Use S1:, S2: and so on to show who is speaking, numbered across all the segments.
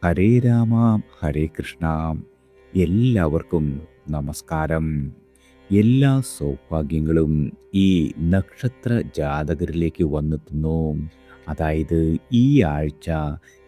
S1: ഹരേ രാമ ഹരേ കൃഷ്ണ. എല്ലാവർക്കും നമസ്കാരം. എല്ലാ സൗഭാഗ്യങ്ങളും ഈ നക്ഷത്ര ജാതകരിലേക്ക് വന്നെത്തുന്നു. അതായത് ഈ ആഴ്ച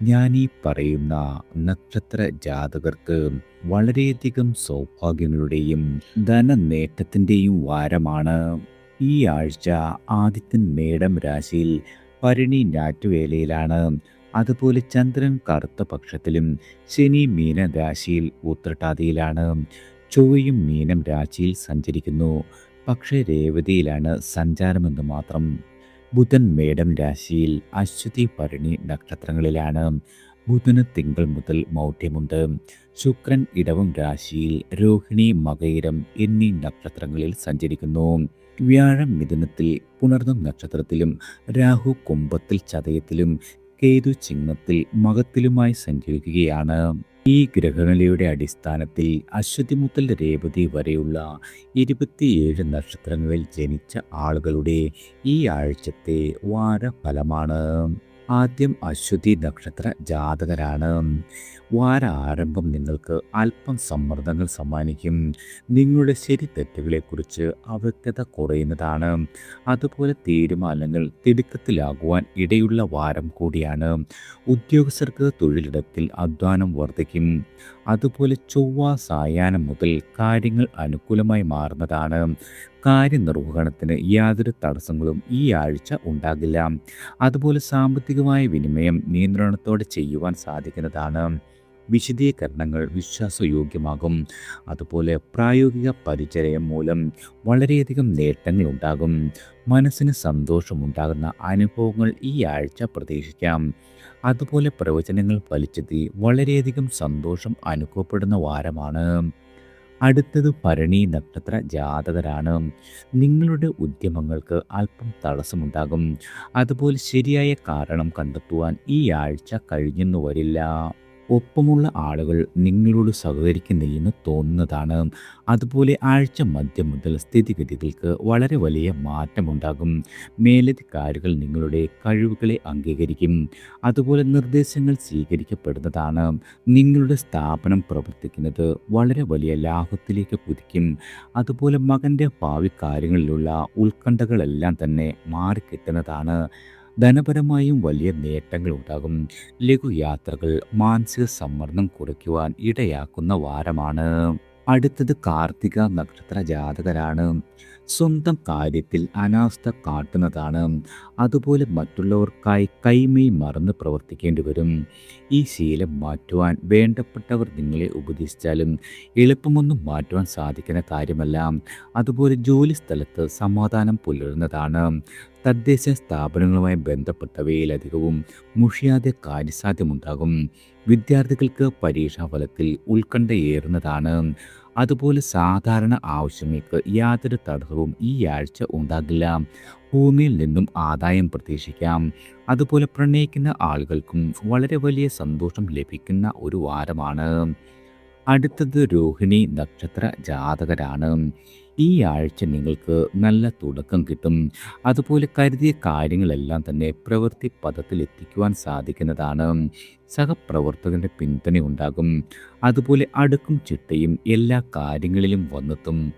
S1: ഞാൻ ഈ പറയുന്ന നക്ഷത്ര ജാതകർക്ക് വളരെയധികം സൗഭാഗ്യങ്ങളുടെയും ധനനേട്ടത്തിൻ്റെയും വാരമാണ്. ഈ ആഴ്ച ആദിത്യൻ മേടം രാശിയിൽ ഭരണി ഞാറ്റുവേലയിലാണ്. അതുപോലെ ചന്ദ്രൻ കറുത്ത പക്ഷത്തിലും ശനി മീനം രാശിയിൽ ഉത്രട്ടാതിയിലാണ്. ചൊവ്വയും മീനം രാശിയിൽ സഞ്ചരിക്കുന്നു. പക്ഷേ രേവതിയിലാണ് സഞ്ചാരമെന്ന് മാത്രം. ബുധൻ മേടം രാശിയിൽ അശ്വതി ഭരണി നക്ഷത്രങ്ങളിലാണ്. ബുധന് തിങ്കൾ മുതൽ മൗഢ്യമുണ്ട്. ശുക്രൻ ഇടവം രാശിയിൽ രോഹിണി മകയിരം എന്നീ നക്ഷത്രങ്ങളിൽ സഞ്ചരിക്കുന്നു. വ്യാഴം മിഥുനത്തിൽ പുണർന്നം നക്ഷത്രത്തിലും രാഹു കുംഭത്തിൽ ചതയത്തിലും കേതു ചിങ്ങത്തിൽ മകത്തിലുമായി സഞ്ചരിക്കുകയാണ്. ഈ ഗ്രഹനിലയുടെ അടിസ്ഥാനത്തിൽ അശ്വതി മുതൽ രേവതി വരെയുള്ള 27 നക്ഷത്രങ്ങളിൽ ജനിച്ച ആളുകളുടെ ഈ ആഴ്ചത്തെ വാരഫലമാണ്. ആദ്യം അശ്വതി നക്ഷത്ര ജാതകരാണ്. വാര ആരംഭം നിങ്ങൾക്ക് അല്പം സമ്മർദ്ദങ്ങൾ സമ്മാനിക്കും. നിങ്ങളുടെ ശരി തെറ്റുകളെക്കുറിച്ച് അവ്യക്തത കുറയുന്നതാണ്. അതുപോലെ തീരുമാനങ്ങൾ തിടുക്കത്തിലാകുവാൻ ഇടയുള്ള വാരം കൂടിയാണ്. ഉദ്യോഗസ്ഥർക്ക് തൊഴിലിടത്തിൽ അധ്വാനം വർദ്ധിക്കും. അതുപോലെ ചൊവ്വ സായാഹ്നം മുതൽ കാര്യങ്ങൾ അനുകൂലമായി മാറുന്നതാണ്. കാര്യനിർവഹണത്തിന് യാതൊരു തടസ്സങ്ങളും ഈ ആഴ്ച ഉണ്ടാകില്ല. അതുപോലെ സാമ്പത്തികമായ വിനിമയം നിയന്ത്രണത്തോടെ ചെയ്യുവാൻ സാധിക്കുന്നതാണ്. വിശദീകരണങ്ങൾ വിശ്വാസയോഗ്യമാകും. അതുപോലെ പ്രായോഗിക പരിചയം മൂലം വളരെയധികം നേട്ടങ്ങൾ ഉണ്ടാകും. മനസ്സിന് സന്തോഷമുണ്ടാകുന്ന അനുഭവങ്ങൾ ഈ ആഴ്ച പ്രതീക്ഷിക്കാം. അതുപോലെ പ്രവചനങ്ങൾ ഫലിച്ചെത്തി വളരെയധികം സന്തോഷം അനുഭവപ്പെടുന്ന വാരമാണ്. അടുത്തത് ഭരണി നക്ഷത്ര ജാതകരാണ്. നിങ്ങളുടെ ഉദ്യമങ്ങൾക്ക് അല്പം തടസ്സമുണ്ടാകും. അതുപോലെ ശരിയായ കാരണം കണ്ടെത്തുവാൻ ഈ ആഴ്ച കഴിഞ്ഞെന്നു വരില്ല. ഒപ്പമുള്ള ആളുകൾ നിങ്ങളോട് സഹകരിക്കുന്നില്ലെന്ന് തോന്നുന്നതാണ്. അതുപോലെ ആഴ്ച മധ്യം മുതൽ സ്ഥിതിഗതികൾക്ക് വളരെ വലിയ മാറ്റമുണ്ടാകും. മേലധികാരികൾ നിങ്ങളുടെ കഴിവുകളെ അംഗീകരിക്കും. അതുപോലെ നിർദ്ദേശങ്ങൾ സ്വീകരിക്കപ്പെടുന്നതാണ്. നിങ്ങളുടെ സ്ഥാപനം പ്രവർത്തിക്കുന്നത് വളരെ വലിയ ലാഭത്തിലേക്ക് കുതിക്കും. അതുപോലെ മകൻ്റെ ഭാവി കാര്യങ്ങളിലുള്ള ഉത്കണ്ഠകളെല്ലാം തന്നെ മാറിക്കിട്ടുന്നതാണ്. ധനപരമായും വലിയ നേട്ടങ്ങൾ ഉണ്ടാകും. ലഘുയാത്രകൾ മാനസിക സമ്മർദ്ദം കുറയ്ക്കുവാൻ ഇടയാക്കുന്ന വാരമാണ്. അടുത്തത് കാർത്തിക നക്ഷത്ര ജാതകരാണ്. സ്വന്തം കാര്യത്തിൽ അനാസ്ഥ കാട്ടുന്നതാണ്. അതുപോലെ മറ്റുള്ളവർക്കായി കൈമൈ മറന്ന് പ്രവർത്തിക്കേണ്ടി വരും. ഈ ശീലം മാറ്റുവാൻ വേണ്ടപ്പെട്ടവർ നിങ്ങളെ ഉപദേശിച്ചാലും എളുപ്പമൊന്നും മാറ്റുവാൻ സാധിക്കുന്ന കാര്യമല്ല. അതുപോലെ ജോലി സ്ഥലത്ത് സമാധാനം പുലരുന്നതാണ്. തദ്ദേശ സ്ഥാപനങ്ങളുമായി ബന്ധപ്പെട്ടവയിലധികവും മുഷിയാതെ കാര്യസാധ്യമുണ്ടാകും. വിദ്യാർത്ഥികൾക്ക് പരീക്ഷാഫലത്തിൽ ഉത്കണ്ഠയേറുന്നതാണ്. അതുപോലെ സാധാരണ ആവശ്യങ്ങൾക്ക് യാതൊരു തടസ്സവും ഈ ആഴ്ച ഉണ്ടാകില്ല. ഭൂമിയിൽ നിന്നും ആദായം പ്രതീക്ഷിക്കാം. അതുപോലെ പ്രണയിക്കുന്ന ആളുകൾക്കും വളരെ വലിയ സന്തോഷം ലഭിക്കുന്ന ഒരു വാരമാണ്. അടുത്തത് രോഹിണി നക്ഷത്ര ജാതകരാണ്. ഈ ആഴ്ച നിങ്ങൾക്ക് നല്ല തുടക്കം കിട്ടും. അതുപോലെ കരുതിയ കാര്യങ്ങളെല്ലാം തന്നെ പ്രവൃത്തി പദത്തിൽ എത്തിക്കുവാൻ സാധിക്കുന്നതാണ്. സഹപ്രവർത്തകന്റെ പിന്തുണയുണ്ടാകും. അതുപോലെ അടുക്കും ചിട്ടയും എല്ലാ കാര്യങ്ങളിലും വന്നെത്തും.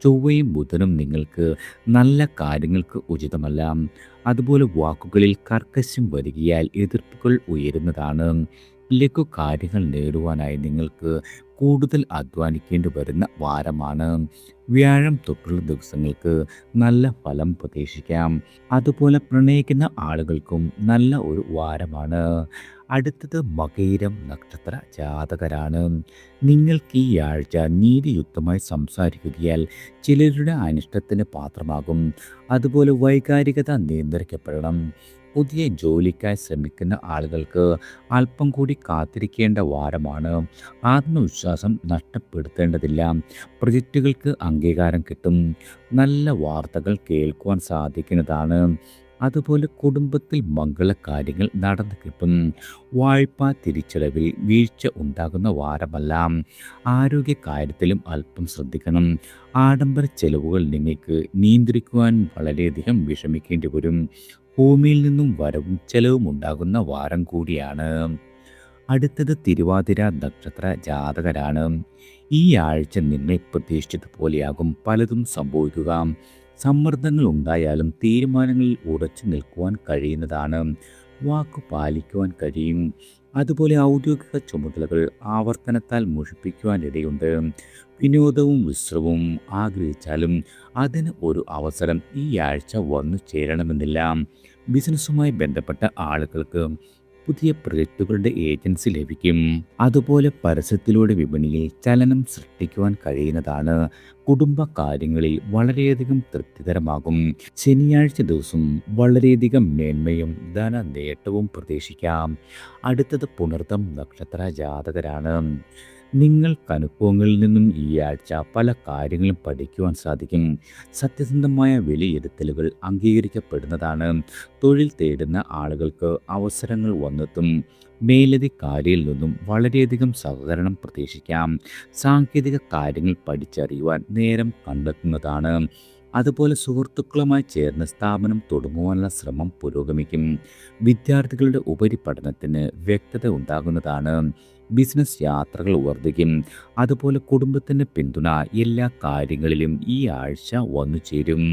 S1: ചൊവ്വയും ബുധനും നിങ്ങൾക്ക് നല്ല കാര്യങ്ങൾക്ക് ഉചിതമല്ല. അതുപോലെ വാക്കുകളിൽ കർക്കശം വരികയാൽ എതിർപ്പുകൾ ഉയരുന്നതാണ്. ലഘു കാര്യങ്ങൾ നേടുവാനായി നിങ്ങൾക്ക് കൂടുതൽ അധ്വാനിക്കേണ്ടി വരുന്ന വാരമാണ്. വ്യാഴം തൊട്ടുള്ള ദിവസങ്ങൾക്ക് നല്ല ഫലം പ്രതീക്ഷിക്കാം. അതുപോലെ പ്രണയിക്കുന്ന ആളുകൾക്കും നല്ല ഒരു വാരമാണ്. അടുത്തത് മകയിരം നക്ഷത്ര ജാതകരാണ്. നിങ്ങൾക്ക് ഈ ആഴ്ച നീതിയുക്തമായി സംസാരിക്കുകയാൽ ചിലരുടെ അനിഷ്ടത്തിന് പാത്രമാകും. അതുപോലെ വൈകാരികത നിയന്ത്രിക്കപ്പെടണം. പുതിയ ജോലിക്കായി ശ്രമിക്കുന്ന ആളുകൾക്ക് അല്പം കൂടി കാത്തിരിക്കേണ്ട വാരമാണ്. ആത്മവിശ്വാസം നഷ്ടപ്പെടുത്തേണ്ടതില്ല. പ്രൊജക്റ്റുകൾക്ക് അംഗീകാരം കിട്ടും. നല്ല വാർത്തകൾ കേൾക്കുവാൻ സാധിക്കുന്നതാണ്. അതുപോലെ കുടുംബത്തിൽ മംഗളകാര്യങ്ങൾ നടന്നു കിട്ടും. വായ്പാ തിരിച്ചടവിൽ വീഴ്ച ഉണ്ടാകുന്ന വാരമല്ല. ആരോഗ്യകാര്യത്തിലും അല്പം ശ്രദ്ധിക്കണം. ആഡംബര ചെലവുകൾ നിങ്ങൾക്ക് നിയന്ത്രിക്കുവാൻ വളരെയധികം വിഷമിക്കേണ്ടി വരും. ഭൂമിയിൽ നിന്നും വരവും ചെലവും ഉണ്ടാകുന്ന വാരം കൂടിയാണ്. അടുത്തത് തിരുവാതിര നക്ഷത്ര ജാതകരാണ്. ഈ ആഴ്ച നിങ്ങൾ പ്രതീക്ഷിച്ചതുപോലെയാകും പലതും സംഭവിക്കുക. സമ്മർദ്ദങ്ങൾ ഉണ്ടായാലും തീരുമാനങ്ങളിൽ ഉറച്ചു നിൽക്കുവാൻ കഴിയുന്നതാണ്. വാക്കു പാലിക്കുവാൻ കഴിയും. അതുപോലെ ഔദ്യോഗിക ചുമതലകൾ ആവർത്തനത്താൽ മുഷിപ്പിക്കുവാനിടയുണ്ട്. വിനോദവും വിശ്രമവും ആഗ്രഹിച്ചാലും അതിന് ഒരു അവസരം ഈ ആഴ്ച വന്നു ചേരണമെന്നില്ല. ബിസിനസ്സുമായി ബന്ധപ്പെട്ട ആളുകൾക്ക് പുതിയ പ്രൊജക്റ്റുകളുടെ ഏജൻസി ലഭിക്കും. അതുപോലെ പരസ്യത്തിലൂടെ വിപണിയിൽ ചലനം സൃഷ്ടിക്കുവാൻ കഴിയുന്നതാണ്. കുടുംബ കാര്യങ്ങളിൽ വളരെയധികം തൃപ്തികരമാകും. ശനിയാഴ്ച ദിവസം വളരെയധികം മേന്മയും ധന നേട്ടവും പ്രതീക്ഷിക്കാം. അടുത്തത് പുണർതം നക്ഷത്ര ജാതകരാണ്. നിങ്ങൾക്ക് അനുഭവങ്ങളിൽ നിന്നും ഈ ആഴ്ച പല കാര്യങ്ങളും പഠിക്കുവാൻ സാധിക്കും. സത്യസന്ധമായ വിലയിരുത്തലുകൾ അംഗീകരിക്കപ്പെടുന്നതാണ്. തൊഴിൽ തേടുന്ന ആളുകൾക്ക് അവസരങ്ങൾ വന്നെത്തും. മേലധികാരിയിൽ നിന്നും വളരെയധികം സഹകരണം പ്രതീക്ഷിക്കാം. സാങ്കേതിക കാര്യങ്ങൾ പഠിച്ചറിയുവാൻ നേരം കണ്ടെത്തുന്നതാണ്. അതുപോലെ സുഹൃത്തുക്കളുമായി ചേർന്ന് സ്ഥാപനം തുടങ്ങുവാനുള്ള ശ്രമം പുരോഗമിക്കും. വിദ്യാർത്ഥികളുടെ ഉപരിപഠനത്തിന് വ്യക്തത ഉണ്ടാകുന്നതാണ്. ബിസിനസ് യാത്രകൾ വർദ്ധിക്കും. അതുപോലെ കുടുംബത്തിൻ്റെ പിന്തുണ എല്ലാ കാര്യങ്ങളിലും ഈ ആഴ്ച വന്നു ചേരും.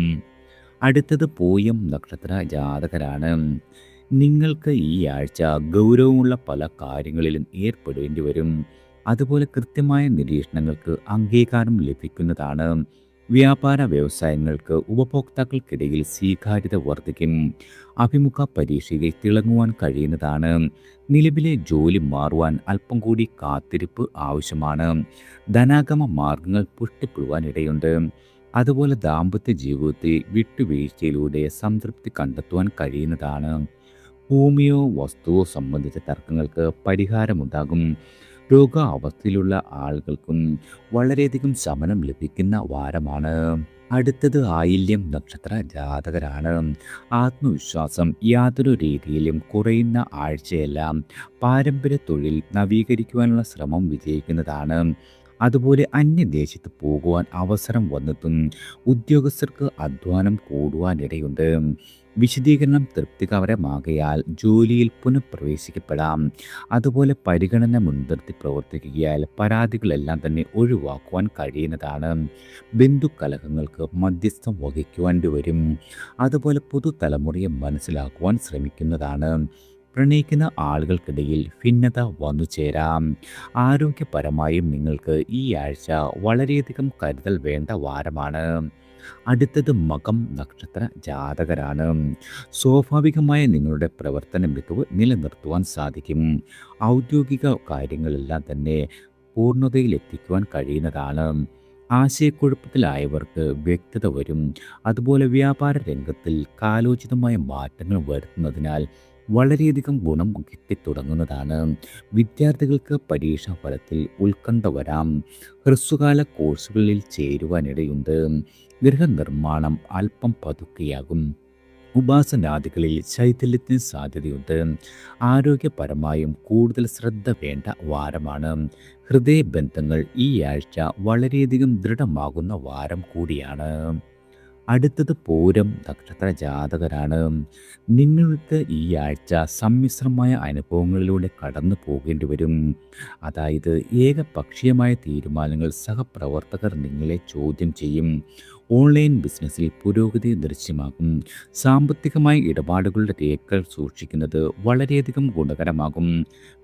S1: അടുത്തത് പൂയം നക്ഷത്ര ജാതകരാണ്. നിങ്ങൾക്ക് ഈ ആഴ്ച ഗൗരവമുള്ള പല കാര്യങ്ങളിലും ഏർപ്പെടേണ്ടി വരും. അതുപോലെ കൃത്യമായ നിരീക്ഷണങ്ങൾക്ക് അംഗീകാരം ലഭിക്കുന്നതാണ്. വ്യാപാര വ്യവസായങ്ങൾക്ക് ഉപഭോക്താക്കൾക്കിടയിൽ സ്വീകാര്യത വർദ്ധിക്കും. അഭിമുഖ പരീക്ഷയിൽ തിളങ്ങുവാൻ കഴിയുന്നതാണ്. നിലവിലെ ജോലി മാറുവാൻ അല്പം കൂടി കാത്തിരിപ്പ് ആവശ്യമാണ്. ധനാഗമ മാർഗങ്ങൾ പുഷ്ടിപ്പെടുവാനിടയുണ്ട്. അതുപോലെ ദാമ്പത്യ ജീവിതത്തിൽ വിട്ടുവീഴ്ചയിലൂടെ സംതൃപ്തി കണ്ടെത്തുവാൻ കഴിയുന്നതാണ്. ഭൂമിയോ വസ്തുവോ സംബന്ധിച്ച തർക്കങ്ങൾക്ക് പരിഹാരമുണ്ടാകും. രോഗാവസ്ഥയിലുള്ള ആളുകൾക്കും വളരെയധികം ശമനം ലഭിക്കുന്ന വാരമാണ്. അടുത്തത് ആയില്യം നക്ഷത്ര ജാതകരാണ്. ആത്മവിശ്വാസം യാതൊരു രീതിയിലും കുറയുന്ന ആഴ്ചയെല്ലാം പാരമ്പര്യ തൊഴിൽ നവീകരിക്കുവാനുള്ള ശ്രമം വിജയിക്കുന്നതാണ്. അതുപോലെ അന്യദേശത്ത് പോകുവാൻ അവസരം വന്നെത്തും. ഉദ്യോഗസ്ഥർക്ക് അധ്വാനം കൂടുവാനിടയുണ്ട്. വിശദീകരണം തൃപ്തികരമാകയാൽ ജോലിയിൽ പുനഃപ്രവേശിക്കപ്പെടാം. അതുപോലെ പരിഗണന മുൻനിർത്തി പ്രവർത്തിക്കുകയാൽ പരാതികളെല്ലാം തന്നെ ഒഴിവാക്കുവാൻ കഴിയുന്നതാണ്. ബന്ധുക്കലഹങ്ങൾക്ക് മധ്യസ്ഥം വഹിക്കുവാൻ വരും. അതുപോലെ പുതുതലമുറയെ മനസ്സിലാക്കുവാൻ ശ്രമിക്കുന്നതാണ്. പ്രണയിക്കുന്ന ആളുകൾക്കിടയിൽ ഭിന്നത വന്നു ചേരാം. ആരോഗ്യപരമായും നിങ്ങൾക്ക് ഈ ആഴ്ച വളരെയധികം കരുതൽ വേണ്ട വാരമാണ്. അടുത്തത് മകം നക്ഷത്ര ജാതകരാണ്. സ്വാഭാവികമായ നിങ്ങളുടെ പ്രവർത്തന മികവ് നിലനിർത്തുവാൻ സാധിക്കും. ഔദ്യോഗിക കാര്യങ്ങളെല്ലാം തന്നെ പൂർണ്ണതയിലെത്തിക്കുവാൻ കഴിയുന്നതാണ്. ആശയക്കുഴപ്പത്തിലായവർക്ക് വ്യക്തത വരും. അതുപോലെ വ്യാപാര രംഗത്തിൽ കാലോചിതമായ മാറ്റങ്ങൾ വരുത്തുന്നതിനാൽ വളരെയധികം ഗുണം കിട്ടിത്തുടങ്ങുന്നതാണ്. വിദ്യാർത്ഥികൾക്ക് പരീക്ഷാ ഫലത്തിൽ ഉത്കണ്ഠ വരാം. ഹ്രസ്വകാല കോഴ്സുകളിൽ ചേരുവാനിടയുണ്ട്. ഗൃഹനിർമ്മാണം അല്പം പതുക്കെയാകും. ഉപാസനാദികളിൽ ശൈഥില്യത്തിന് സാധ്യതയുണ്ട്. ആരോഗ്യപരമായും കൂടുതൽ ശ്രദ്ധ വേണ്ട വാരമാണ്. ഹൃദയബന്ധങ്ങൾ ഈ ആഴ്ച വളരെയധികം ദൃഢമാകുന്ന വാരം കൂടിയാണ്. അടുത്തത് പൂരം നക്ഷത്ര ജാതകരാണ്. നിങ്ങൾക്ക് ഈ ആഴ്ച സമ്മിശ്രമായ അനുഭവങ്ങളിലൂടെ കടന്നു പോകേണ്ടി വരും. അതായത് ഏകപക്ഷീയമായ തീരുമാനങ്ങൾ സഹപ്രവർത്തകർ നിങ്ങളെ ചോദ്യം ചെയ്യും. ഓൺലൈൻ ബിസിനസ്സിൽ പുരോഗതി ദൃശ്യമാകും. സാമ്പത്തികമായ ഇടപാടുകളുടെ രേഖകൾ സൂക്ഷിക്കുന്നത് വളരെയധികം ഗുണകരമാകും.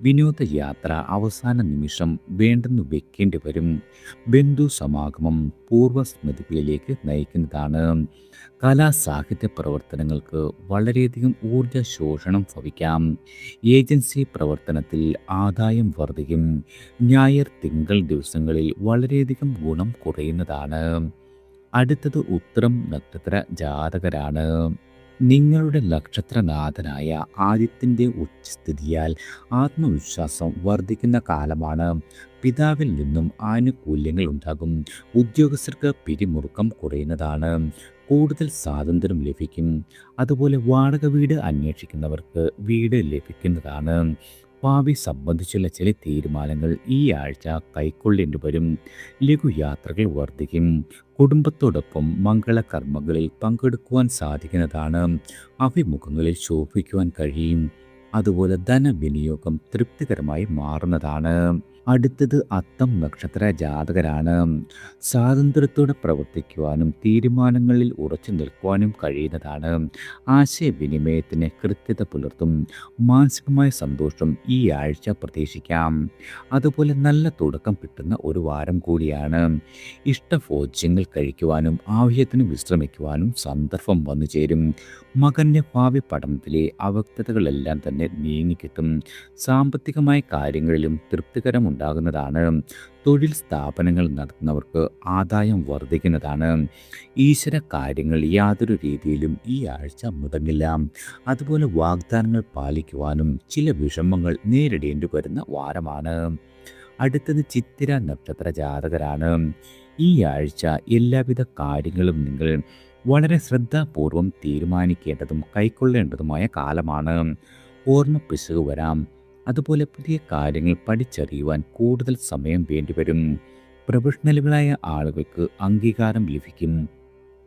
S1: വിനോദയാത്ര അവസാന നിമിഷം വേണ്ടെന്ന് വെക്കേണ്ടി വരും. ബന്ധു സമാഗമം പൂർവ്വസ്മൃതികളിലേക്ക് നയിക്കുന്നതാണ്. കലാ സാഹിത്യ പ്രവർത്തനങ്ങൾക്ക് വളരെയധികം ഊർജ ശോഷണം ഭവിക്കാം. ഏജൻസി പ്രവർത്തനത്തിൽ ആദായം വർദ്ധിക്കും. ഞായർ തിങ്കൾ ദിവസങ്ങളിൽ വളരെയധികം ഗുണം കുറയുന്നതാണ്. അടുത്തത് ഉത്തരം നക്ഷത്ര ജാതകരാണ്. നിങ്ങളുടെ നക്ഷത്രനാഥനായ ആദിത്യൻ്റെ ഉച്ചസ്ഥിതിയാൽ ആത്മവിശ്വാസം വർദ്ധിക്കുന്ന കാലമാണ്. പിതാവിൽ നിന്നും ആനുകൂല്യങ്ങൾ ഉണ്ടാകും. ഉദ്യോഗസ്ഥർക്ക് പിരിമുറുക്കം കുറയുന്നതാണ്. കൂടുതൽ സ്വാതന്ത്ര്യം ലഭിക്കും. അതുപോലെ വാടക വീട് അന്വേഷിക്കുന്നവർക്ക് വീട് ലഭിക്കുന്നതാണ്. ഭാവി സംബന്ധിച്ചുള്ള ചില തീരുമാനങ്ങൾ ഈ ആഴ്ച കൈക്കൊള്ളേണ്ടി വരും. ലഘുയാത്രകൾ വർദ്ധിക്കും. കുടുംബത്തോടൊപ്പം മംഗളകർമ്മങ്ങളിൽ പങ്കെടുക്കുവാൻ സാധിക്കുന്നതാണ്. അഭിമുഖങ്ങളിൽ ശോഭിക്കുവാൻ കഴിയും. അതുപോലെ ധനവിനിയോഗം തൃപ്തികരമായി മാറുന്നതാണ്. അടുത്തത് അത്തം നക്ഷത്ര ജാതകരാണ്. സ്വാതന്ത്ര്യത്തോടെ പ്രവർത്തിക്കുവാനും തീരുമാനങ്ങളിൽ ഉറച്ചു നിൽക്കുവാനും കഴിയുന്നതാണ്. ആശയവിനിമയത്തിന് കൃത്യത പുലർത്തും. മാനസികമായ സന്തോഷം ഈ ആഴ്ച പ്രതീക്ഷിക്കാം. അതുപോലെ നല്ല തുടക്കം കിട്ടുന്ന ഒരു വാരം കൂടിയാണ്. ഇഷ്ടഭോജ്യങ്ങൾ കഴിക്കുവാനും ആവശ്യത്തിന് വിശ്രമിക്കുവാനും സന്ദർഭം വന്നു ചേരും. മകൻ്റെ ഭാവി പഠനത്തിലെ അവ്യക്തതകളെല്ലാം തന്നെ നീങ്ങിക്കിട്ടും. സാമ്പത്തികമായ കാര്യങ്ങളിലും തൃപ്തികരമുണ്ടാകുന്നതാണ്. തൊഴിൽ സ്ഥാപനങ്ങൾ നടത്തുന്നവർക്ക് ആദായം വർദ്ധിക്കുന്നതാണ്. ഈശ്വര കാര്യങ്ങൾ യാതൊരു രീതിയിലും ഈ ആഴ്ച മുടങ്ങില്ല. അതുപോലെ വാഗ്ദാനങ്ങൾ പാലിക്കുവാനും ചില വിഷമങ്ങൾ നേരിടേണ്ടി വരുന്ന വാരമാണ്. അടുത്തത് ചിത്തിര നക്ഷത്ര ജാതകരാണ്. ഈ ആഴ്ച എല്ലാവിധ കാര്യങ്ങളും നിങ്ങൾ വളരെ ശ്രദ്ധാപൂർവം തീരുമാനിക്കേണ്ടതും കൈക്കൊള്ളേണ്ടതുമായ കാലമാണ്. ഓർമ്മപ്പിശക് വരാം. അതുപോലെ പുതിയ കാര്യങ്ങൾ പഠിച്ചറിയുവാൻ കൂടുതൽ സമയം വേണ്ടിവരും. പ്രൊഫഷണലുകളായ ആളുകൾക്ക് അംഗീകാരം ലഭിക്കും.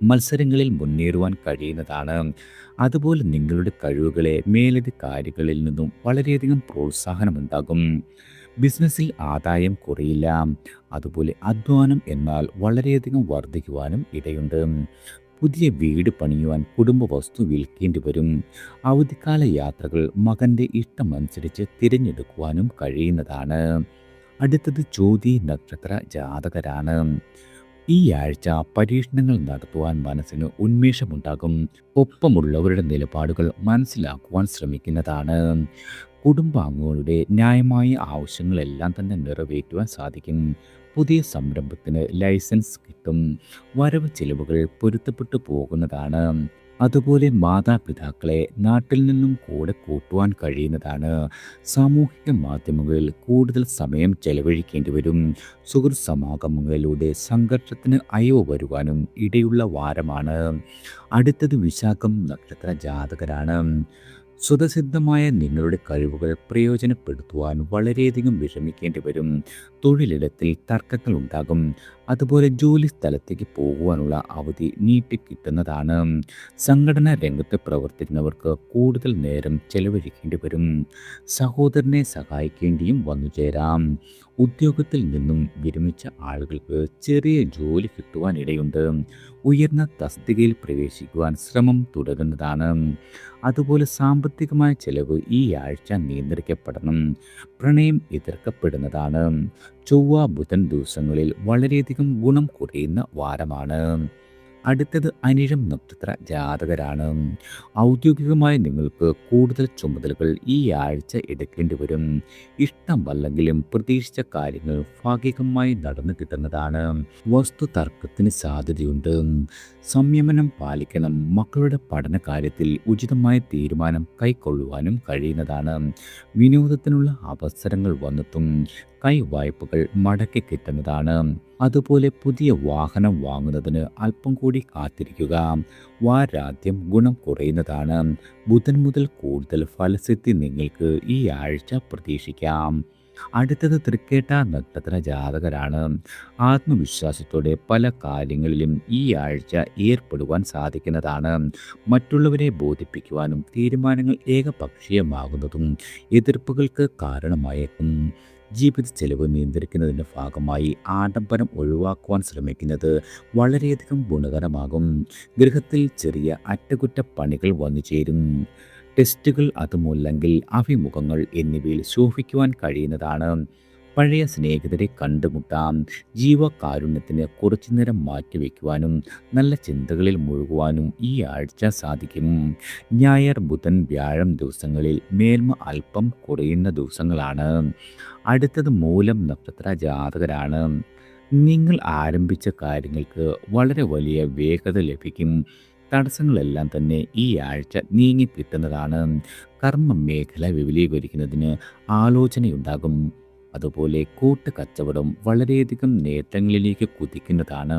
S1: മത്സരങ്ങളിൽ മുന്നേറുവാൻ കഴിയുന്നതാണ്. അതുപോലെ നിങ്ങളുടെ കഴിവുകളെ മേലധികാരികളിൽ നിന്നും വളരെയധികം പ്രോത്സാഹനമുണ്ടാകും. ബിസിനസ്സിൽ ആദായം കുറയില്ല. അതുപോലെ അധ്വാനം എന്നാൽ വളരെയധികം വർദ്ധിക്കുവാനും ഇടയുണ്ട്. പുതിയ വീട് പണിയുവാൻ കുടുംബ വസ്തു വിൽക്കേണ്ടി വരും. അവധിക്കാല യാത്രകൾ മകൻ്റെ ഇഷ്ടമനുസരിച്ച് തിരഞ്ഞെടുക്കുവാനും കഴിയുന്നതാണ്. അടുത്തത് ചോതി നക്ഷത്ര ജാതകരാണ്. ഈ ആഴ്ച പരീക്ഷണങ്ങൾ നടത്തുവാൻ മനസ്സിന് ഉന്മേഷമുണ്ടാകും. ഒപ്പമുള്ളവരുടെ നിലപാടുകൾ മനസ്സിലാക്കുവാൻ ശ്രമിക്കുന്നതാണ്. കുടുംബാംഗങ്ങളുടെ ന്യായമായ ആവശ്യങ്ങളെല്ലാം തന്നെ നിറവേറ്റുവാൻ സാധിക്കും. പുതിയ സംരംഭത്തിന് ലൈസൻസ് കിട്ടും. വരവ് ചിലവുകൾ പൊരുത്തപ്പെട്ടു പോകുന്നതാണ്. അതുപോലെ മാതാപിതാക്കളെ നാട്ടിൽ നിന്നും കൂടെ കൂട്ടുവാൻ കഴിയുന്നതാണ്. സാമൂഹിക മാധ്യമങ്ങളിൽ കൂടുതൽ സമയം ചെലവഴിക്കേണ്ടി വരും. സുഹൃത്ത് സമാഗമങ്ങളിലൂടെ സംഘർഷത്തിന് അയവ് വരുവാനും ഇടയുള്ള വാരമാണ്. അടുത്തത് വിശാഖം നക്ഷത്ര ജാതകരാണ്. സ്വതസിദ്ധമായ നിങ്ങളുടെ കഴിവുകൾ പ്രയോജനപ്പെടുത്തുവാൻ വളരെയധികം വിഷമിക്കേണ്ടി വരും. തൊഴിലിടത്തിൽ തർക്കങ്ങൾ ഉണ്ടാകും. അതുപോലെ ജോലി സ്ഥലത്തേക്ക് പോകുവാനുള്ള അവധി നീട്ടിക്കിട്ടുന്നതാണ്. സംഘടനാ രംഗത്ത് പ്രവർത്തിക്കുന്നവർക്ക് കൂടുതൽ നേരം ചെലവഴിക്കേണ്ടി വരും. സഹോദരനെ സഹായിക്കേണ്ടിയും വന്നു ചേരാം. ഉദ്യോഗത്തിൽ നിന്നും വിരമിച്ച ആളുകൾക്ക് ചെറിയ ജോലി കിട്ടുവാനിടയുണ്ട്. ഉയർന്ന തസ്തികയിൽ പ്രവേശിക്കുവാൻ ശ്രമം തുടരുന്നതാണ്. അതുപോലെ സാമ്പത്തികമായ ചെലവ് ഈ ആഴ്ച നിയന്ത്രിക്കപ്പെടണം. പ്രണയം എതിർക്കപ്പെടുന്നതാണ്. ചൊവ്വ ബുധൻ ദിവസങ്ങളിൽ വളരെയധികം ഗുണം കുറയുന്ന വാരമാണ്. അടുത്തത് അനിഴം നക്ഷത്ര ജാതകരാണ്. ഔദ്യോഗികമായി നിങ്ങൾക്ക് കൂടുതൽ ചുമതലകൾ ഈ ആഴ്ച എടുക്കേണ്ടി വരും. ഇഷ്ടമല്ലെങ്കിലും പ്രതീക്ഷിച്ച കാര്യങ്ങൾ ഭാഗികമായി നടന്നു കിട്ടുന്നതാണ്. വസ്തു തർക്കത്തിന് സാധ്യതയുണ്ട്. സംയമനം പാലിക്കണം. മക്കളുടെ പഠന കാര്യത്തിൽ ഉചിതമായ തീരുമാനം കൈക്കൊള്ളുവാനും കഴിയുന്നതാണ്. വിനോദത്തിനുള്ള അവസരങ്ങൾ വന്നെത്തും. കൈവായ്പകൾ മടക്കി കിട്ടുന്നതാണ്. അതുപോലെ പുതിയ വാഹനം വാങ്ങുന്നതിന് അല്പം കൂടി കാത്തിരിക്കുക. വാരാദ്യം ഗുണം കുറയുന്നതാണ്. ബുധൻ മുതൽ കൂടുതൽ ഫലസിദ്ധി നിങ്ങൾക്ക് ഈ ആഴ്ച പ്രതീക്ഷിക്കാം. അടുത്തത് തൃക്കേട്ട നക്ഷത്ര ജാതകരാണ്. ആത്മവിശ്വാസത്തോടെ പല കാര്യങ്ങളിലും ഈ ആഴ്ച ഏർപ്പെടുവാൻ സാധിക്കുന്നതാണ്. മറ്റുള്ളവരെ ബോധിപ്പിക്കുവാനും തീരുമാനങ്ങൾ ഏകപക്ഷീയമാകുന്നതും എതിർപ്പുകൾക്ക് കാരണമായേക്കും. ജീവിത ചെലവ് നിയന്ത്രിക്കുന്നതിൻ്റെ ഭാഗമായി ആഡംബരം ഒഴിവാക്കുവാൻ ശ്രമിക്കുന്നത് വളരെയധികം ഗുണകരമാകും. ഗൃഹത്തിൽ ചെറിയ അറ്റകുറ്റപ്പണികൾ വന്നു ചേരും. ടെസ്റ്റുകൾ അതുമല്ലെങ്കിൽ അഭിമുഖങ്ങൾ എന്നിവയിൽ ശോഭിക്കുവാൻ കഴിയുന്നതാണ്. പഴയ സ്നേഹിതരെ കണ്ടുമുട്ടാം. ജീവകാരുണ്യത്തിന് കുറച്ചു നേരം മാറ്റിവെക്കുവാനും നല്ല ചിന്തകളിൽ മുഴുകുവാനും ഈ ആഴ്ച സാധിക്കും. ഞായർ ബുധൻ വ്യാഴം ദിവസങ്ങളിൽ മേന്മ അല്പം കുറയുന്ന ദിവസങ്ങളാണ്. അടുത്തത് മൂലം നക്ഷത്ര ജാതകരാണ്. നിങ്ങൾ ആരംഭിച്ച കാര്യങ്ങൾക്ക് വളരെ വലിയ വേഗത ലഭിക്കും. തടസ്സങ്ങളെല്ലാം തന്നെ ഈ ആഴ്ച നീങ്ങിക്കിട്ടുന്നതാണ്. കർമ്മ മേഖല വിപുലീകരിക്കുന്നതിന് ആലോചനയുണ്ടാകും. അതുപോലെ കൂട്ടുകച്ചവടം വളരെയധികം നേട്ടങ്ങളിലേക്ക് കുതിക്കുന്നതാണ്.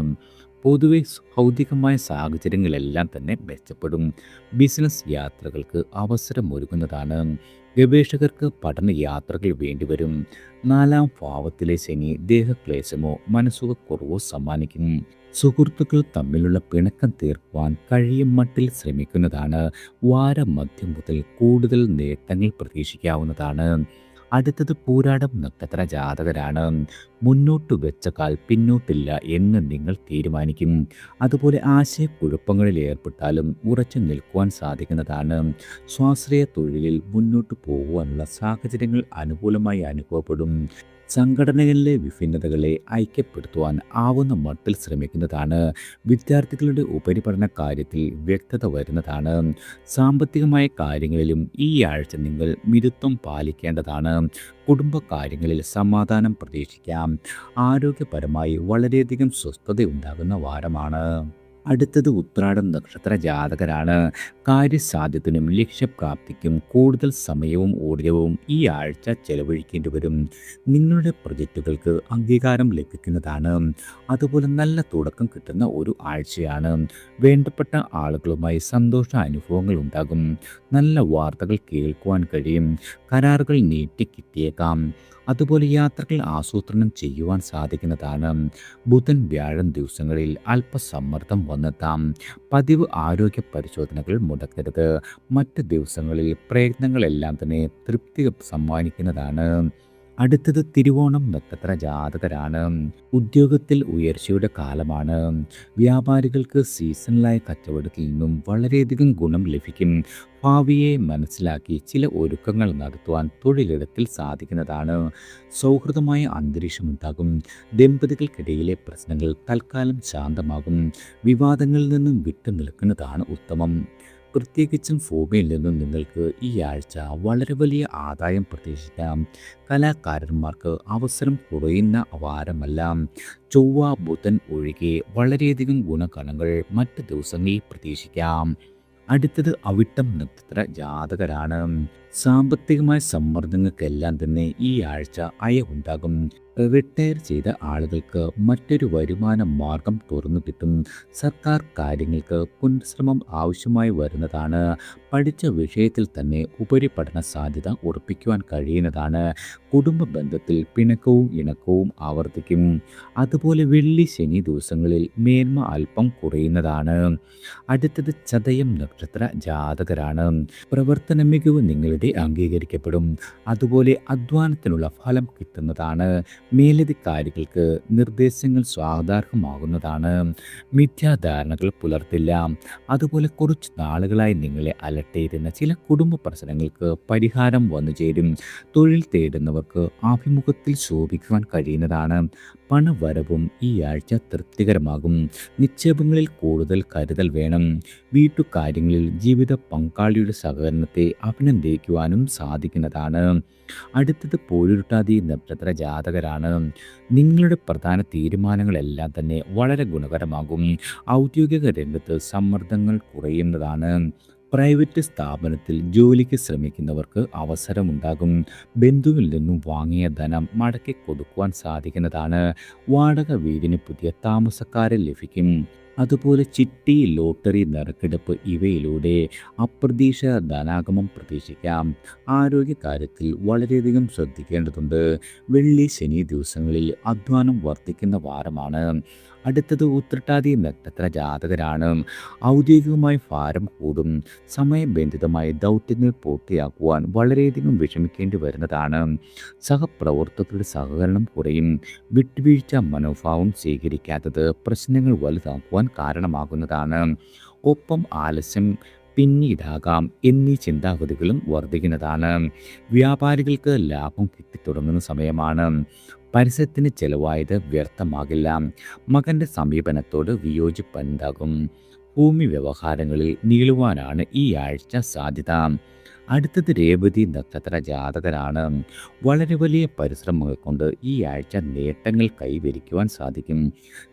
S1: പൊതുവെ ഭൗതികമായ സാഹചര്യങ്ങളെല്ലാം തന്നെ മെച്ചപ്പെടും. ബിസിനസ് യാത്രകൾക്ക് അവസരമൊരുങ്ങുന്നതാണ്. ഗവേഷകർക്ക് പഠന യാത്രകൾ വേണ്ടിവരും. നാലാം ഭാവത്തിലെ ശനി ദേഹക്ലേശമോ മനസ്സുഖക്കുറവോ സമ്മാനിക്കും. സുഹൃത്തുക്കൾ തമ്മിലുള്ള പിണക്കം തീർക്കുവാൻ കഴിയും മട്ടിൽ ശ്രമിക്കുന്നതാണ്. വാരമധ്യം മുതൽ കൂടുതൽ നേട്ടങ്ങൾ പ്രതീക്ഷിക്കാവുന്നതാണ്. അടുത്തത് പൂരാടം നക്ഷത്ര ജാതകരാണ്. മുന്നോട്ട് വെച്ച കാൽ പിന്നോട്ടില്ല എന്ന് നിങ്ങൾ തീരുമാനിക്കും. അതുപോലെ ആശയക്കുഴപ്പങ്ങളിൽ ഏർപ്പെട്ടാലും ഉറച്ചു നിൽക്കുവാൻ സാധിക്കുന്നതാണ്. സ്വാശ്രയ തൊഴിലിൽ മുന്നോട്ട് പോകുവാനുള്ള സാഹചര്യങ്ങൾ അനുകൂലമായി അനുഭവപ്പെടും. സംഘടനകളിലെ വിഭിന്നതകളെ ഐക്യപ്പെടുത്തുവാൻ ആവുന്ന മട്ടിൽ ശ്രമിക്കുന്നതാണ്. വിദ്യാർത്ഥികളുടെ ഉപരിപഠന കാര്യത്തിൽ വ്യക്തത വരുന്നതാണ്. സാമ്പത്തികമായ കാര്യങ്ങളിലും ഈ ആഴ്ച നിങ്ങൾ മിതത്വം പാലിക്കേണ്ടതാണ്. കുടുംബകാര്യങ്ങളിൽ സമാധാനം പ്രതീക്ഷിക്കാം. ആരോഗ്യപരമായി വളരെയധികം സ്വസ്ഥതയുണ്ടാകുന്ന വാരമാണ്. അടുത്തത് ഉത്രാടം നക്ഷത്ര ജാതകരാണ്. കാര്യസാധ്യത്തിനും ലക്ഷ്യപ്രാപ്തിക്കും കൂടുതൽ സമയവും ഊർജവും ഈ ആഴ്ച ചെലവഴിക്കേണ്ടി വരും. നിങ്ങളുടെ പ്രൊജക്റ്റുകൾക്ക് അംഗീകാരം ലഭിക്കുന്നതാണ്. അതുപോലെ നല്ല തുടക്കം കിട്ടുന്ന ഒരു ആഴ്ചയാണ്. വേണ്ടപ്പെട്ട ആളുകളുമായി സന്തോഷ അനുഭവങ്ങൾ ഉണ്ടാകും. നല്ല വാർത്തകൾ കേൾക്കുവാൻ കഴിയും. കരാറുകൾ നീട്ടിക്കിട്ടിയേക്കാം. അതുപോലെ യാത്രകൾ ആസൂത്രണം ചെയ്യുവാൻ സാധിക്കുന്നതാണ്. ബുധൻ വ്യാഴം ദിവസങ്ങളിൽ അല്പസമ്മർദ്ദം വന്നെത്താം. പതിവ് ആരോഗ്യ പരിശോധനകൾ മുടക്കരുത്. മറ്റ് ദിവസങ്ങളിൽ പ്രയത്നങ്ങളെല്ലാം തന്നെ തൃപ്തി സമ്മാനിക്കുന്നതാണ്. അടുത്തത് തിരുവോണം നക്ഷത്ര ജാതകരാണ്. ഉദ്യോഗത്തിൽ ഉയർച്ചയുടെ കാലമാണ്. വ്യാപാരികൾക്ക് സീസണലായ കച്ചവടത്തിൽ നിന്നും വളരെയധികം ഗുണം ലഭിക്കും. ഭാവിയെ മനസ്സിലാക്കി ചില ഒരുക്കങ്ങൾ നടത്തുവാൻ തൊഴിലിടത്തിൽ സാധിക്കുന്നതാണ്. സൗഹൃദമായ അന്തരീക്ഷമുണ്ടാകും. ദമ്പതികൾക്കിടയിലെ പ്രശ്നങ്ങൾ തൽക്കാലം ശാന്തമാകും. വിവാദങ്ങളിൽ നിന്നും വിട്ടു നിൽക്കുന്നതാണ് ഉത്തമം. പ്രത്യേകിച്ചും ഭൂമിയിൽ നിന്നും നിങ്ങൾക്ക് ഈ ആഴ്ച വളരെ വലിയ ആദായം പ്രതീക്ഷിക്കാം. കലാകാരന്മാർക്ക് അവസരം കുറയുന്ന വാരമല്ല. ചൊവ്വ ബുധൻ ഒഴികെ വളരെയധികം ഗുണഗണങ്ങൾ മറ്റ് ദിവസങ്ങളിൽ പ്രതീക്ഷിക്കാം. അടുത്തത് അവിട്ടം നക്ഷത്ര ജാതകരാണ്. സാമ്പത്തികമായ സമ്മർദ്ദങ്ങൾക്കെല്ലാം തന്നെ ഈ ആഴ്ച അയവുണ്ടാകും. റിട്ടയർ ചെയ്ത ആളുകൾക്ക് മറ്റൊരു വരുമാന മാർഗം തുറന്നു കിട്ടും. സർക്കാർ കാര്യങ്ങൾക്ക് പുനഃശ്രമം ആവശ്യമായി വരുന്നതാണ്. പഠിച്ച വിഷയത്തിൽ തന്നെ ഉപരിപഠന സാധ്യത ഉറപ്പിക്കുവാൻ കഴിയുന്നതാണ്. കുടുംബ ബന്ധത്തിൽ പിണക്കവും ഇണക്കവും ആവർത്തിക്കും. അതുപോലെ വെള്ളി ശനി ദിവസങ്ങളിൽ മേന്മ അല്പം കുറയുന്നതാണ്. അടുത്തത് ചതയം നക്ഷത്ര ജാതകരാണ്. പ്രവർത്തന മികവ് നിങ്ങളുടെ അംഗീകരിക്കപ്പെടും. അതുപോലെ അധ്വാനത്തിനുള്ള ഫലം കിട്ടുന്നതാണ്. മേലധികാരികൾക്ക് നിർദ്ദേശങ്ങൾ സ്വാഗതാർഹമാകുന്നതാണ്. മിഥ്യാധാരണകൾ പുലർത്തില്ല. അതുപോലെ കുറച്ച് നാളുകളായി നിങ്ങളെ അലട്ടിയിരുന്ന ചില കുടുംബ പ്രശ്നങ്ങൾക്ക് പരിഹാരം വന്നു ചേരും. തൊഴിൽ തേടുന്നവർക്ക് ആഭിമുഖ്യത്തിൽ ശോഭിക്കുവാൻ കഴിയുന്നതാണ്. പണവരവും ഈ ആഴ്ച തൃപ്തികരമാകും. നിക്ഷേപങ്ങളിൽ കൂടുതൽ കരുതൽ വേണം. വീട്ടുകാര്യങ്ങളിൽ ജീവിത പങ്കാളിയുടെ സഹകരണത്തെ അഭിനന്ദിക്കുവാനും സാധിക്കുന്നതാണ്. അടുത്തത് പൂരുരുട്ടാതി നക്ഷത്ര ജാതകരാണ്. നിങ്ങളുടെ പ്രധാന തീരുമാനങ്ങളെല്ലാം തന്നെ വളരെ ഗുണകരമാകും. ഔദ്യോഗിക രംഗത്ത് സമ്മർദ്ദങ്ങൾ കുറയുന്നതാണ്. പ്രൈവറ്റ് സ്ഥാപനത്തിൽ ജോലിക്ക് ശ്രമിക്കുന്നവർക്ക് അവസരമുണ്ടാകും. ബന്ധുവിൽ നിന്നും വാങ്ങിയ ധനം മടക്കി കൊടുക്കുവാൻ സാധിക്കുന്നതാണ്. വാടക വീടിന് പുതിയ താമസക്കാരെ ലഭിക്കും. അതുപോലെ ചിട്ടി, ലോട്ടറി, നറുക്കെടുപ്പ് ഇവയിലൂടെ അപ്രതീക്ഷിത ധനാഗമം പ്രതീക്ഷിക്കാം. ആരോഗ്യകാര്യത്തിൽ വളരെയധികം ശ്രദ്ധിക്കേണ്ടതുണ്ട്. വെള്ളി ശനി ദിവസങ്ങളിൽ അധ്വാനം വർദ്ധിക്കുന്ന വാരമാണ്. അടുത്തത് ഉത്രട്ടാതി നക്ഷത്ര ജാതകരാണ്. ഔദ്യോഗികമായി ഭാരം കൂടും. സമയബന്ധിതമായ ദൗത്യങ്ങൾ പൂർത്തിയാക്കുവാൻ വളരെയധികം വിഷമിക്കേണ്ടി വരുന്നതാണ്. സഹപ്രവർത്തകരുടെ സഹകരണം കുറയും. വിട്ടുവീഴ്ച മനോഭാവം സ്വീകരിക്കാത്തത് പ്രശ്നങ്ങൾ വലുതാക്കുവാൻ കാരണമാകുന്നതാണ്. ഒപ്പം ആലസ്യം പിന്നീടാകാം എന്നീ ചിന്താഗതികളും വർദ്ധിക്കുന്നതാണ്. വ്യാപാരികൾക്ക് ലാഭം കിട്ടിത്തുടങ്ങുന്ന സമയമാണ്. പരസ്യത്തിന് ചെലവായത് വ്യർത്ഥമാകില്ല. മകൻ്റെ സമീപനത്തോട് വിയോജിപ്പുണ്ടാകും. ഭൂമി വ്യവഹാരങ്ങളിൽ നീളുവാനാണ് ഈ ആഴ്ച സാധ്യത. അടുത്തത് രേവതി നക്ഷത്ര ജാതകരാണ്. വളരെ വലിയ പരിശ്രമങ്ങൾ കൊണ്ട് ഈ ആഴ്ച നേട്ടങ്ങൾ കൈവരിക്കുവാൻ സാധിക്കും.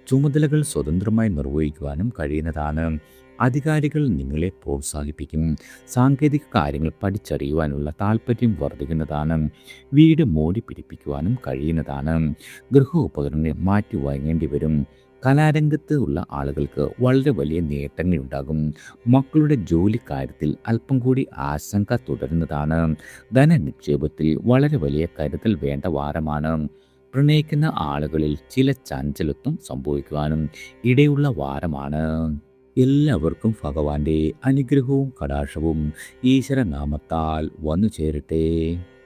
S1: ചുമതലകൾ സ്വതന്ത്രമായി നിർവഹിക്കുവാനും കഴിയുന്നതാണ്. അധികാരികൾ നിങ്ങളെ പ്രോത്സാഹിപ്പിക്കും. സാങ്കേതിക കാര്യങ്ങൾ പഠിച്ചറിയുവാനുള്ള താല്പര്യം വർദ്ധിക്കുന്നതാണ്. വീട് മോടി പിടിപ്പിക്കുവാനും കഴിയുന്നതാണ്. ഗൃഹോപകരണങ്ങൾ മാറ്റി വാങ്ങേണ്ടി വരും. കലാരംഗത്ത് ഉള്ള ആളുകൾക്ക് വളരെ വലിയ നേട്ടങ്ങളുണ്ടാകും. മക്കളുടെ ജോലിക്കാര്യത്തിൽ അല്പം കൂടി ആശങ്ക തുടരുന്നതാണ്. ധനനിക്ഷേപത്തിൽ വളരെ വലിയ കരുതൽ വേണ്ട വാരമാണ്. പ്രണയിക്കുന്ന ആളുകളിൽ ചില ചഞ്ചലത്വം സംഭവിക്കുവാനും ഇടയുള്ള വാരമാണ്. എല്ലാവർക്കും ഭഗവാന്റെ അനുഗ്രഹവും കടാക്ഷവും ഈശ്വരനാമത്താൽ വന്നു ചേരട്ടെ.